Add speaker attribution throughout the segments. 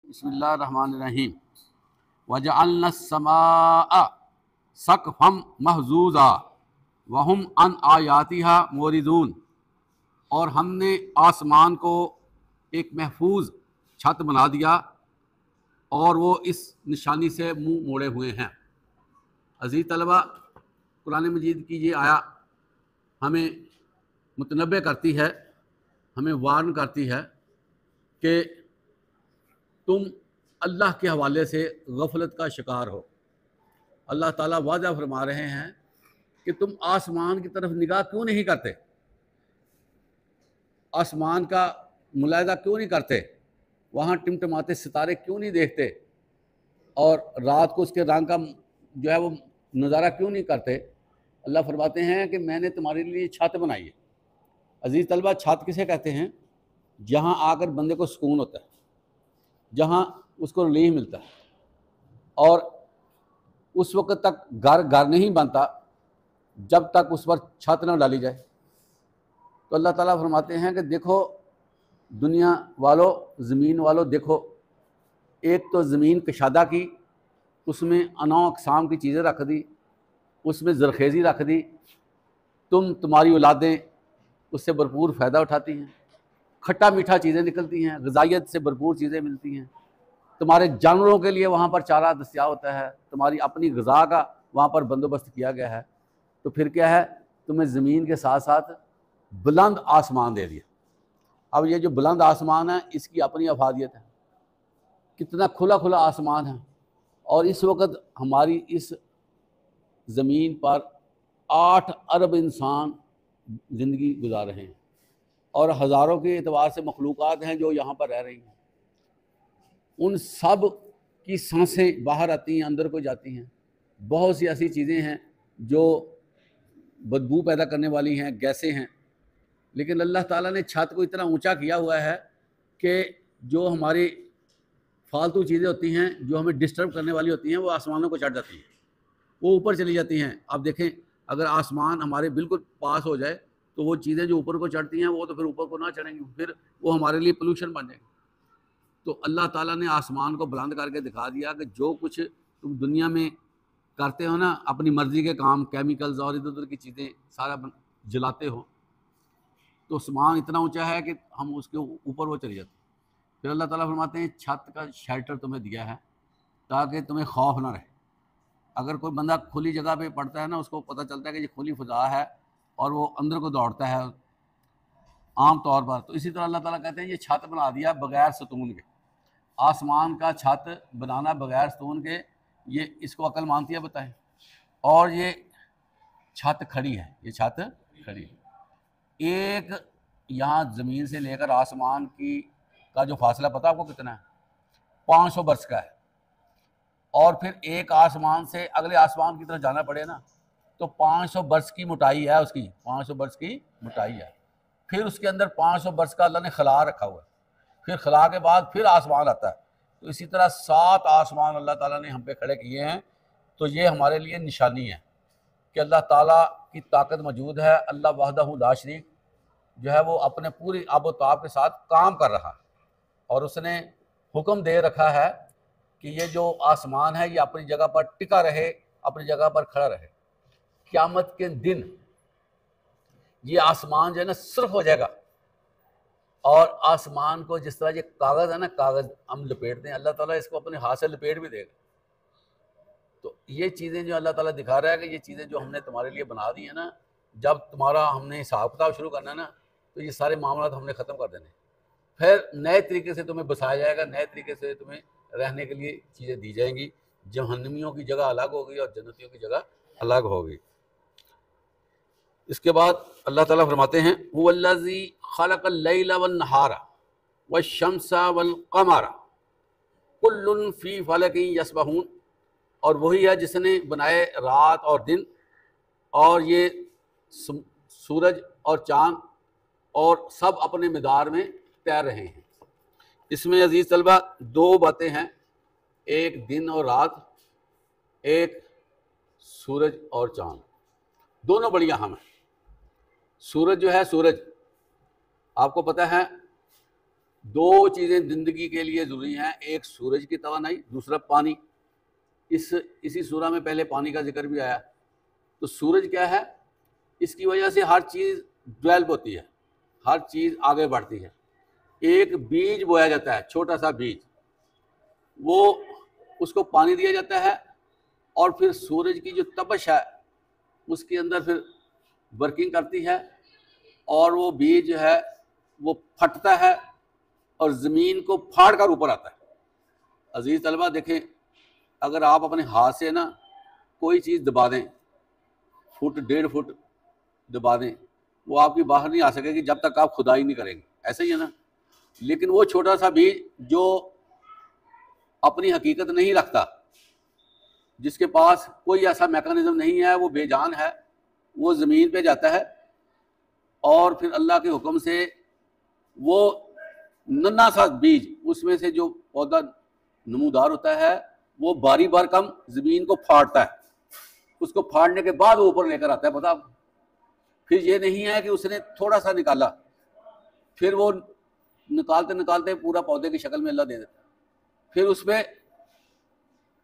Speaker 1: بسم اللہ الرحمن الرحیم وجعلنا السماء سقفا محظوظا وهم عن آیاتها موردون، اور ہم نے آسمان کو ایک محفوظ چھت بنا دیا اور وہ اس نشانی سے منہ موڑے ہوئے ہیں۔ عزیز طلبہ، قرآن مجید کی یہ آیا ہمیں متنبہ کرتی ہے، ہمیں وارن کرتی ہے کہ تم اللہ کے حوالے سے غفلت کا شکار ہو۔ اللہ تعالیٰ واضح فرما رہے ہیں کہ تم آسمان کی طرف نگاہ کیوں نہیں کرتے، آسمان کا ملاحظہ کیوں نہیں کرتے، وہاں ٹمٹماتے ستارے کیوں نہیں دیکھتے، اور رات کو اس کے رنگ کا جو ہے وہ نظارہ کیوں نہیں کرتے۔ اللہ فرماتے ہیں کہ میں نے تمہارے لیے چھت بنائی ہے۔ عزیز طلبہ، چھت کسے کہتے ہیں؟ جہاں آ کر بندے کو سکون ہوتا ہے، جہاں اس کو ریلیف ملتا ہے، اور اس وقت تک گھر نہیں بنتا جب تک اس پر چھت نہ ڈالی جائے۔ تو اللہ تعالیٰ فرماتے ہیں کہ دیکھو دنیا والوں، زمین والوں، دیکھو ایک تو زمین کشادہ کی، اس میں انواع اقسام کی چیزیں رکھ دی، اس میں زرخیزی رکھ دی، تمہاری اولادیں اس سے بھرپور فائدہ اٹھاتی ہیں، کھٹا میٹھا چیزیں نکلتی ہیں، غذائیت سے بھرپور چیزیں ملتی ہیں، تمہارے جانوروں کے لیے وہاں پر چارہ دستیاب ہوتا ہے، تمہاری اپنی غذا کا وہاں پر بندوبست کیا گیا ہے۔ تو پھر کیا ہے، تمہیں زمین کے ساتھ ساتھ بلند آسمان دے دیا۔ اب یہ جو بلند آسمان ہے اس کی اپنی افادیت ہے، کتنا کھلا کھلا آسمان ہے، اور اس وقت ہماری اس زمین پر 8 ارب انسان زندگی گزار رہے ہیں، اور ہزاروں کے اعتبار سے مخلوقات ہیں جو یہاں پر رہ رہی ہیں۔ ان سب کی سانسیں باہر آتی ہیں، اندر کو جاتی ہیں، بہت سی ایسی چیزیں ہیں جو بدبو پیدا کرنے والی ہیں، گیسیں ہیں، لیکن اللہ تعالیٰ نے چھت کو اتنا اونچا کیا ہوا ہے کہ جو ہماری فالتو چیزیں ہوتی ہیں جو ہمیں ڈسٹرب کرنے والی ہوتی ہیں وہ آسمانوں کو چڑھ جاتی ہیں، وہ اوپر چلی جاتی ہیں۔ آپ دیکھیں اگر آسمان ہمارے بالکل پاس ہو جائے تو وہ چیزیں جو اوپر کو چڑھتی ہیں وہ تو پھر اوپر کو نہ چڑھیں گی، پھر وہ ہمارے لیے پولوشن بن جائے گی۔ تو اللہ تعالیٰ نے آسمان کو بلند کر کے دکھا دیا کہ جو کچھ تم دنیا میں کرتے ہو نا، اپنی مرضی کے کام، کیمیکلز اور ادھر ادھر کی چیزیں سارا جلاتے ہو، تو آسمان اتنا اونچا ہے کہ ہم اس کے اوپر وہ چلی جاتے ہیں۔ پھر اللہ تعالیٰ فرماتے ہیں چھت کا شیلٹر تمہیں دیا ہے تاکہ تمہیں خوف نہ رہے۔ اگر کوئی بندہ کھلی جگہ پہ پڑتا ہے نا، اس کو پتہ چلتا ہے کہ یہ کھلی فضا ہے اور وہ اندر کو دوڑتا ہے عام طور پر۔ تو اسی طرح اللہ تعالیٰ کہتے ہیں یہ چھت بنا دیا بغیر ستون کے، آسمان کا چھت بنانا بغیر ستون کے، یہ اس کو عقل مانتی ہے؟ بتائیں۔ اور یہ چھت کھڑی ہے، یہ چھت کھڑی ہے۔ ایک یہاں زمین سے لے کر آسمان کا جو فاصلہ پتہ آپ کو کتنا ہے؟ 500 برس کا ہے۔ اور پھر ایک آسمان سے اگلے آسمان کی طرف جانا پڑے نا تو 500 برس کی موٹائی ہے، اس کی 500 برس کی موٹائی ہے۔ پھر اس کے اندر 500 برس کا اللہ نے خلا رکھا ہوا ہے، پھر خلا کے بعد پھر آسمان آتا ہے۔ تو اسی طرح 7 آسمان اللہ تعالیٰ نے ہم پہ کھڑے کیے ہیں۔ تو یہ ہمارے لیے نشانی ہے کہ اللہ تعالیٰ کی طاقت موجود ہے، اللہ وحدہ لا شریک جو ہے وہ اپنے پوری آب و تاب کے ساتھ کام کر رہا ہے، اور اس نے حکم دے رکھا ہے کہ یہ جو آسمان ہے یہ اپنی جگہ پر ٹکا رہے، اپنی جگہ پر کھڑا رہے۔ قیامت کے دن یہ آسمان جو ہے نا صرف ہو جائے گا، اور آسمان کو جس طرح یہ کاغذ ہے نا، کاغذ ہم لپیٹتے ہیں، اللہ تعالیٰ اس کو اپنے ہاتھ سے لپیٹ بھی دے گا۔ تو یہ چیزیں جو اللہ تعالیٰ دکھا رہا ہے کہ یہ چیزیں جو ہم نے تمہارے لیے بنا دی ہیں نا، جب تمہارا ہم نے حساب کتاب شروع کرنا ہے نا تو یہ سارے معاملات ہم نے ختم کر دینے، پھر نئے طریقے سے تمہیں بسایا جائے گا، نئے طریقے سے تمہیں رہنے کے لیے چیزیں دی جائیں گی۔ جہنمیوں کی جگہ الگ ہوگی اور جنتیوں کی جگہ الگ ہوگی۔ اس کے بعد اللہ تعالیٰ فرماتے ہیں هو الذی خلق اللیل والنہار والشمس والقمر کل فی فلک یسبحون، اور وہی ہے جس نے بنائے رات اور دن، اور یہ سورج اور چاند اور سب اپنے مدار میں تیر رہے ہیں۔ اس میں عزیز طلبہ 2 باتیں ہیں، ایک دن اور رات، ایک سورج اور چاند، دونوں بڑی اہم ہیں۔ سورج جو ہے، سورج آپ کو پتہ ہے دو چیزیں زندگی کے لیے ضروری ہیں، ایک سورج کی توانائی، دوسرا پانی۔ اسی سورہ میں پہلے پانی کا ذکر بھی آیا۔ تو سورج کیا ہے؟ اس کی وجہ سے ہر چیز ڈیولپ ہوتی ہے، ہر چیز آگے بڑھتی ہے۔ ایک بیج بویا جاتا ہے، چھوٹا سا بیج، وہ اس کو پانی دیا جاتا ہے، اور پھر سورج کی جو تپش ہے اس کے اندر پھر ورکنگ کرتی ہے، اور وہ بیج جو ہے وہ پھٹتا ہے اور زمین کو پھاڑ کر اوپر آتا ہے۔ عزیز طلبہ دیکھیں، اگر آپ اپنے ہاتھ سے نا کوئی چیز دبا دیں، فٹ 1.5 فٹ دبا دیں، وہ آپ کی باہر نہیں آ سکے گی جب تک آپ کھدائی نہیں کریں گے، ایسا ہی ہے نا۔ لیکن وہ چھوٹا سا بیج جو اپنی حقیقت نہیں رکھتا، جس کے پاس کوئی ایسا میکانزم نہیں ہے، وہ بے جان ہے، وہ زمین پہ جاتا ہے، اور پھر اللہ کے حکم سے وہ ننھا سا بیج، اس میں سے جو پودا نمودار ہوتا ہے، وہ باری بار کم زمین کو پھاڑتا ہے، اس کو پھاڑنے کے بعد وہ اوپر لے کر آتا ہے۔ پتا آپ، پھر یہ نہیں ہے کہ اس نے تھوڑا سا نکالا، پھر وہ نکالتے نکالتے پورا پودے کی شکل میں اللہ دے دیتا ہے، پھر اس پہ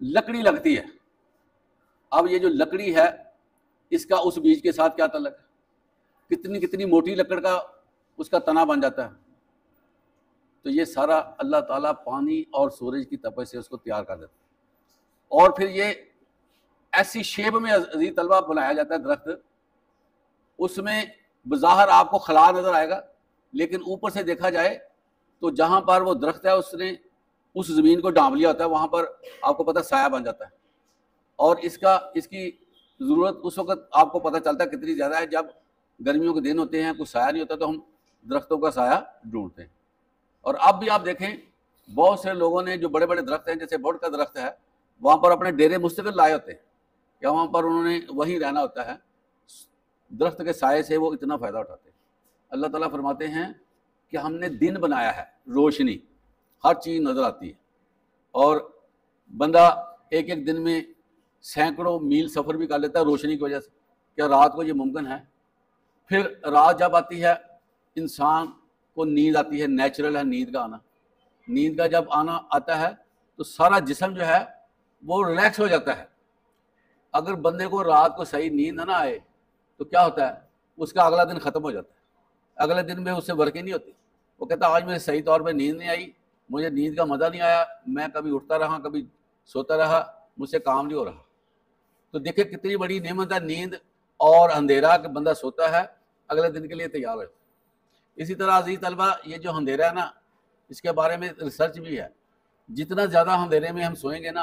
Speaker 1: لکڑی لگتی ہے۔ اب یہ جو لکڑی ہے، اس کا اس بیج کے ساتھ کیا تعلق ہے؟ کتنی کتنی موٹی لکڑ کا اس کا تنا بن جاتا ہے۔ تو یہ سارا اللہ تعالیٰ پانی اور سورج کی تپش سے اس کو تیار کر دیتا ہے، اور پھر یہ ایسی شیپ میں عزیز طلبہ بنایا جاتا ہے درخت، اس میں بظاہر آپ کو خلا نظر آئے گا، لیکن اوپر سے دیکھا جائے تو جہاں پر وہ درخت ہے اس نے اس زمین کو ڈھانپ لیا ہوتا ہے، وہاں پر آپ کو پتہ سایہ بن جاتا ہے، اور اس کی ضرورت اس وقت آپ کو پتہ چلتا ہے کتنی زیادہ ہے، جب گرمیوں کے دن ہوتے ہیں، کوئی سایہ نہیں ہوتا، تو ہم درختوں کا سایہ ڈھونڈتے ہیں۔ اور اب بھی آپ دیکھیں، بہت سے لوگوں نے جو بڑے بڑے درخت ہیں، جیسے بوڑ کا درخت ہے، وہاں پر اپنے ڈیرے مستقل لائے ہوتے ہیں، یا وہاں پر انہوں نے وہیں رہنا ہوتا ہے، درخت کے سائے سے وہ اتنا فائدہ اٹھاتے ہیں۔ اللہ تعالیٰ فرماتے ہیں کہ ہم نے دن بنایا ہے، روشنی، ہر چیز نظر آتی ہے، اور بندہ ایک ایک دن میں سینکڑوں میل سفر بھی کر لیتا ہے روشنی کی وجہ سے۔ کیا رات کو یہ ممکن ہے؟ پھر رات جب آتی ہے، انسان کو نیند آتی ہے، نیچرل ہے نیند کا آنا۔ نیند کا جب آنا آتا ہے تو سارا جسم جو ہے وہ ریلیکس ہو جاتا ہے۔ اگر بندے کو رات کو صحیح نیند نہ آئے تو کیا ہوتا ہے؟ اس کا اگلا دن ختم ہو جاتا ہے، اگلے دن میں اس سے ورکنگ نہیں ہوتی۔ وہ کہتا ہے آج مجھے صحیح طور پہ نیند نہیں آئی، مجھے نیند کا مزہ نہیں آیا، میں کبھی اٹھتا رہا کبھی سوتا رہا، مجھ سے کام نہیں ہو رہا۔ تو دیکھیں کتنی بڑی نعمت ہے نیند اور اندھیرا، کہ بندہ سوتا ہے اگلے دن کے لیے تیار ہے۔ اسی طرح عزیز طلبہ، یہ جو اندھیرا ہے نا، اس کے بارے میں ریسرچ بھی ہے، جتنا زیادہ اندھیرے میں ہم سوئیں گے نا،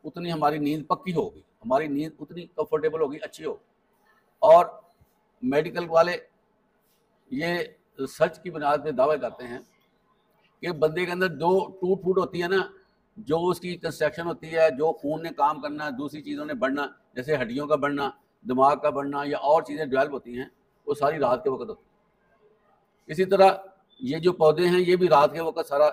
Speaker 1: اتنی ہماری نیند پکی ہوگی، ہماری نیند اتنی کمفرٹیبل ہوگی، اچھی ہوگی۔ اور میڈیکل والے یہ ریسرچ کی بنیاد پہ دعویٰ کرتے ہیں کہ بندے کے اندر دو ٹوٹ پھوٹ ہوتی ہے نا، جو اس کی کنسٹرکشن ہوتی ہے، جو خون نے کام کرنا، دوسری چیزوں نے بڑھنا، جیسے ہڈیوں کا بڑھنا، دماغ کا بڑھنا، یا اور چیزیں ڈیولپ ہوتی ہیں، وہ ساری رات کے وقت ہوتی ہیں۔ اسی طرح یہ جو پودے ہیں، یہ بھی رات کے وقت سارا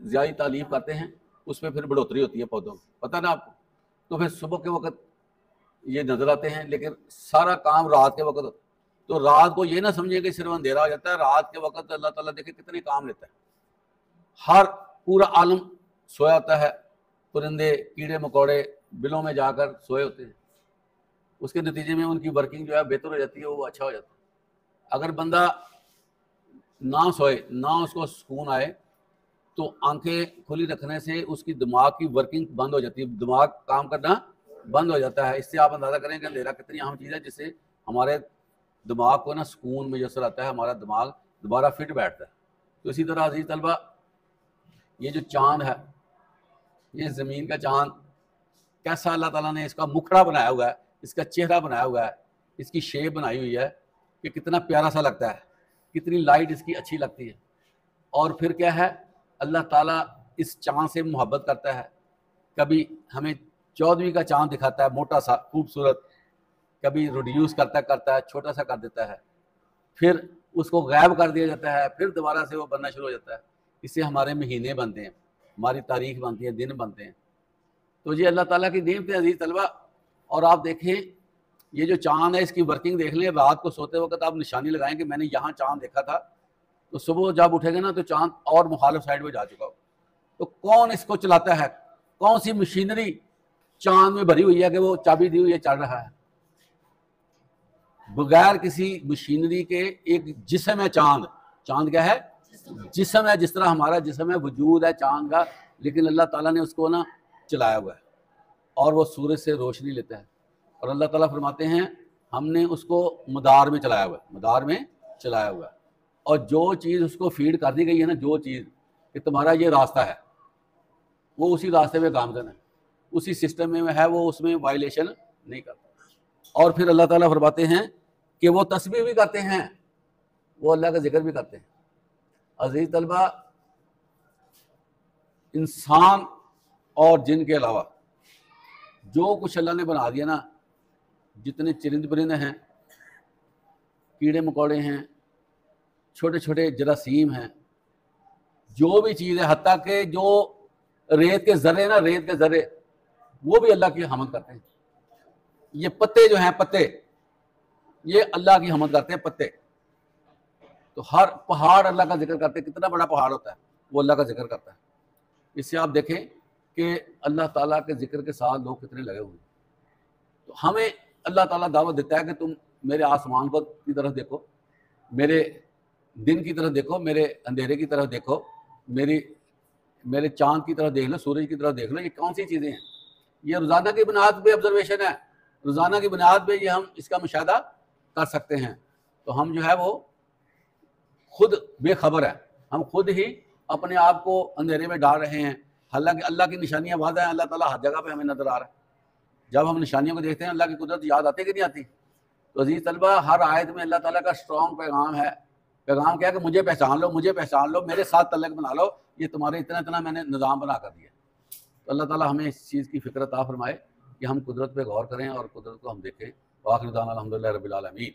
Speaker 1: زیادہ تعلیف کرتے ہیں، اس میں پھر بڑھوتری ہوتی ہے پودوں میں، پتہ نا آپ کو۔ تو پھر صبح کے وقت یہ نظر آتے ہیں، لیکن سارا کام رات کے وقت ہوتا ہے۔ تو رات کو یہ نہ سمجھیں کہ صرف اندھیرا ہو جاتا ہے، رات کے وقت اللہ تعالیٰ دیکھیں کتنے کام لیتا ہے۔ ہر پورا عالم سویا ہوتا ہے، پرندے، کیڑے مکوڑے بلوں میں جا کر سوئے ہوتے ہیں، اس کے نتیجے میں ان کی ورکنگ جو ہے بہتر ہو جاتی ہے، وہ اچھا ہو جاتا ہے۔ اگر بندہ نہ سوئے، نہ اس کو سکون آئے، تو آنکھیں کھلی رکھنے سے اس کی دماغ کی ورکنگ بند ہو جاتی ہے، دماغ کام کرنا بند ہو جاتا ہے۔ اس سے آپ اندازہ کریں کہ اندھیرا کتنی اہم چیز ہے، جس سے ہمارے دماغ کو نا سکون میسر آتا ہے، ہمارا دماغ دوبارہ فٹ بیٹھتا ہے۔ تو اسی طرح عزیز طلبہ، یہ جو چاند ہے، یہ زمین کا چاند کیسا اللہ تعالیٰ نے اس کا مکھڑا بنایا ہوا ہے، اس کا چہرہ بنایا ہوا ہے، اس کی شیپ بنائی ہوئی ہے کہ کتنا پیارا سا لگتا ہے، کتنی لائٹ اس کی اچھی لگتی ہے۔ اور پھر کیا ہے، اللہ تعالیٰ اس چاند سے محبت کرتا ہے، کبھی ہمیں 14ویں کا چاند دکھاتا ہے موٹا سا خوبصورت، کبھی ریڈیوس کرتا ہے چھوٹا سا کر دیتا ہے، پھر اس کو غائب کر دیا جاتا ہے، پھر دوبارہ سے وہ بننا شروع ہو جاتا ہے۔ اس سے ہمارے مہینے بنتے ہیں، ہماری تاریخ بنتی ہے، دن بنتے ہیں۔ تو یہ اللہ تعالیٰ کی نعمت ہے عزیز طلبہ۔ اور آپ دیکھیں یہ جو چاند ہے، اس کی ورکنگ دیکھ لیں، رات کو سوتے وقت آپ نشانی لگائیں کہ میں نے یہاں چاند دیکھا تھا، تو صبح جب اٹھے گا نا تو چاند اور مخالف سائڈ میں جا چکا ہو. تو کون اس کو چلاتا ہے؟ کون سی مشینری چاند میں بھری ہوئی ہے کہ وہ چابی دی ہوئی ہے چل رہا ہے؟ بغیر کسی مشینری کے ایک جسم ہے چاند. چاند کیا ہے؟ جسم ہے. جس طرح ہمارا جسم ہے وجود ہے چاند کا, لیکن اللہ تعالیٰ نے اس کو نا چلایا ہوا ہے اور وہ سورج سے روشنی لیتا ہے. اور اللہ تعالیٰ فرماتے ہیں ہم نے اس کو مدار میں چلایا ہوا ہے, مدار میں چلایا ہوا ہے. اور جو چیز اس کو فیڈ کر دی گئی ہے نا, جو چیز کہ تمہارا یہ راستہ ہے, وہ اسی راستے میں گامزن ہے, اسی سسٹم میں ہے, وہ اس میں وائلیشن نہیں کرتا. اور پھر اللہ تعالیٰ فرماتے ہیں کہ وہ تسبیح بھی کرتے ہیں, وہ اللہ کا ذکر بھی کرتے ہیں. عزیز طلبہ, انسان اور جن کے علاوہ جو کچھ اللہ نے بنا دیا نا, جتنے چرند پرند ہیں, کیڑے مکوڑے ہیں, چھوٹے چھوٹے جراثیم ہیں, جو بھی چیز ہے, حتیٰ کہ جو ریت کے ذرے نا, ریت کے ذرے, وہ بھی اللہ کی حمد کرتے ہیں. یہ پتے جو ہیں, پتے, یہ اللہ کی حمد کرتے ہیں پتے. تو ہر پہاڑ اللہ کا ذکر کرتے ہیں. کتنا بڑا پہاڑ ہوتا ہے وہ اللہ کا ذکر کرتا ہے. اس سے آپ دیکھیں کہ اللہ تعالیٰ کے ذکر کے ساتھ لوگ کتنے لگے ہوئے ہیں. تو ہمیں اللہ تعالیٰ دعوت دیتا ہے کہ تم میرے آسمان کی طرف دیکھو, میرے دن کی طرف دیکھو, میرے اندھیرے کی طرف دیکھو, میرے چاند کی طرف دیکھ لو, سورج کی طرف دیکھ لو. یہ کون سی چیزیں ہیں؟ یہ روزانہ کی بنیاد پہ آبزرویشن ہے, روزانہ کی بنیاد پہ یہ ہم اس کا مشاہدہ کر سکتے ہیں. تو ہم جو ہے وہ خود بے خبر ہے, ہم خود ہی اپنے آپ کو اندھیرے میں ڈال رہے ہیں. حالانکہ اللہ کی نشانیاں واضح ہیں, اللہ تعالیٰ ہر جگہ پہ ہمیں نظر آ رہا ہے. جب ہم نشانیوں کو دیکھتے ہیں اللہ کی قدرت یاد آتی کہ نہیں آتی؟ تو عزیز طلبہ, ہر آیت میں اللہ تعالیٰ کا اسٹرانگ پیغام ہے. پیغام کیا ہے کہ مجھے پہچان لو, مجھے پہچان لو, میرے ساتھ تعلق بنا لو, یہ تمہارے اتنا میں نے نظام بنا کر دیا. تو اللہ تعالیٰ ہمیں اس چیز کی فکر عطا فرمائے کہ ہم قدرت پہ غور کریں اور قدرت کو ہم دیکھیں. وآخر دعوانا الحمدللہ رب العالمین.